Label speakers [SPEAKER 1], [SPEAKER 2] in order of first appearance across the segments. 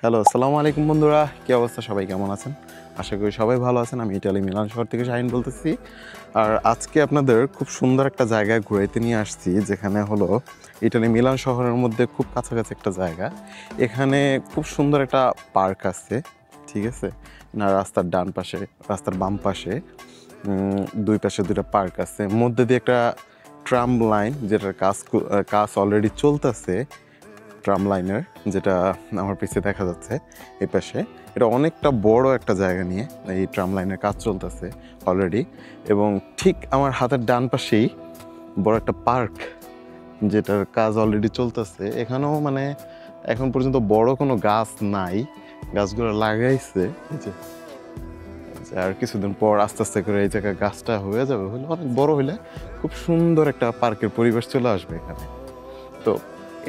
[SPEAKER 1] Hello, আসসালামু আলাইকুম বন্ধুরা। কী অবস্থা, সবাই কেমন আছেন? আশা করি সবাই ভালো আছেন। আমি ইটালি মিলান শহর থেকে শাহিন বলতেছি। আর আজকে আপনাদের খুব সুন্দর একটা জায়গায় ঘুরাইতে নিয়ে আসছি, যেখানে হলো ইটালি মিলান শহরের মধ্যে খুব কাছাকাছি একটা জায়গা। এখানে খুব সুন্দর একটা পার্ক আছে, ঠিক আছে না? রাস্তার ডান পাশে, রাস্তার বাম পাশে দুই পাশে দুইটা পার্ক আছে, মধ্যে দিয়ে একটা ট্রাম লাইন, যেটার কাজ অলরেডি চলতেছে। ট্রাম লাইনের, যেটা আমার পিছিয়ে দেখা যাচ্ছে এই পাশে, এটা অনেকটা বড় একটা জায়গা নিয়ে এই ট্রাম লাইনের কাজ চলতেছে অলরেডি। এবং ঠিক আমার হাতের ডান পাশেই বড় একটা পার্ক, যেটার কাজ অলরেডি চলতেছে। এখানেও মানে এখন পর্যন্ত বড় কোনো গাছ নাই, গাছগুলো লাগাইছে এই যে। আর কিছুদিন পর আস্তে আস্তে করে এই জায়গায় গাছটা হয়ে যাবে, হলে অনেক বড় হলে খুব সুন্দর একটা পার্কের পরিবেশ চলে আসবে এখানে। তো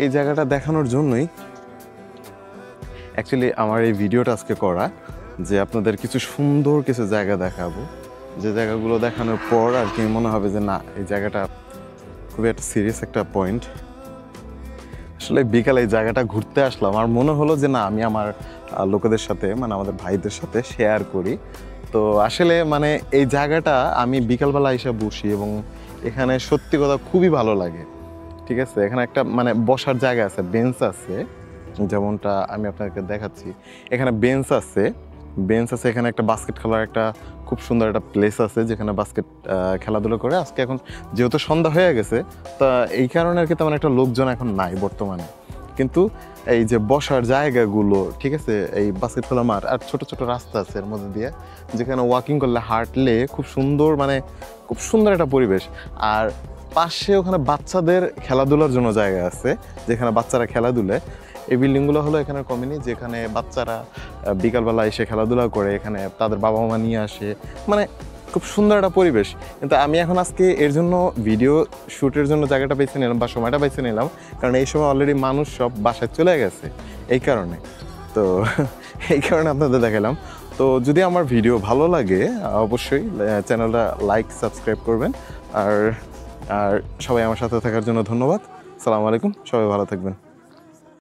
[SPEAKER 1] এই জায়গাটা দেখানোর জন্যই অ্যাকচুয়ালি আমার এই ভিডিওটা আজকে করা, যে আপনাদের কিছু সুন্দর কিছু জায়গা দেখাবো, যে জায়গাগুলো দেখানোর পর আর কি মনে হবে যে না, এই জায়গাটা খুবই একটা সিরিয়াস একটা পয়েন্ট। আসলে বিকালে এই জায়গাটা ঘুরতে আসলাম, আর মনে হলো যে না, আমি আমার লোকেদের সাথে, মানে আমাদের ভাইদের সাথে শেয়ার করি। তো আসলে মানে এই জায়গাটা আমি বিকালবেলা এসে বসি, এবং এখানে সত্যি কথা খুবই ভালো লাগে, ঠিক আছে। এখানে একটা মানে বসার জায়গা আছে, বেঞ্চ আছে, যেমনটা আমি আপনাকে দেখাচ্ছি। এখানে বেঞ্চ আছে, এখানে একটা বাস্কেট খেলার একটা খুব সুন্দর একটা প্লেস আছে, যেখানে বাস্কেট খেলাধুলো করে। আজকে এখন যেহেতু সন্ধ্যা হয়ে গেছে, তা এই কারণে আর কি তেমন একটা লোকজন এখন নাই বর্তমানে। কিন্তু এই যে বসার জায়গাগুলো, ঠিক আছে, এই বাস্কেট খেলার মাঠ আর ছোট ছোট রাস্তা আছে এর মধ্যে দিয়ে, যেখানে ওয়াকিং করলে, হাঁটলে খুব সুন্দর, মানে খুব সুন্দর একটা পরিবেশ। আর পাশে ওখানে বাচ্চাদের খেলাধুলার জন্য জায়গা আছে, যেখানে বাচ্চারা খেলাধুলে। এই বিল্ডিংগুলো হলো এখানের কমিউনি, যেখানে বাচ্চারা বিকালবেলা এসে খেলাধুলা করে, এখানে তাদের বাবা মা নিয়ে আসে, মানে খুব সুন্দর একটা পরিবেশ। কিন্তু আমি এখন আজকে এর জন্য ভিডিও শ্যুটের জন্য জায়গাটা বেছে নিলাম বা সময়টা বেছে নিলাম, কারণ এই সময় অলরেডি মানুষ সব বাসায় চলে গেছে, এই কারণে। তো এই কারণে আপনাদের দেখালাম। তো যদি আমার ভিডিও ভালো লাগে, অবশ্যই চ্যানেলটা লাইক সাবস্ক্রাইব করবেন। আর সবাই আমার সাথে থাকার জন্য ধন্যবাদ। আসসালামু আলাইকুম, সবাই ভালো থাকবেন।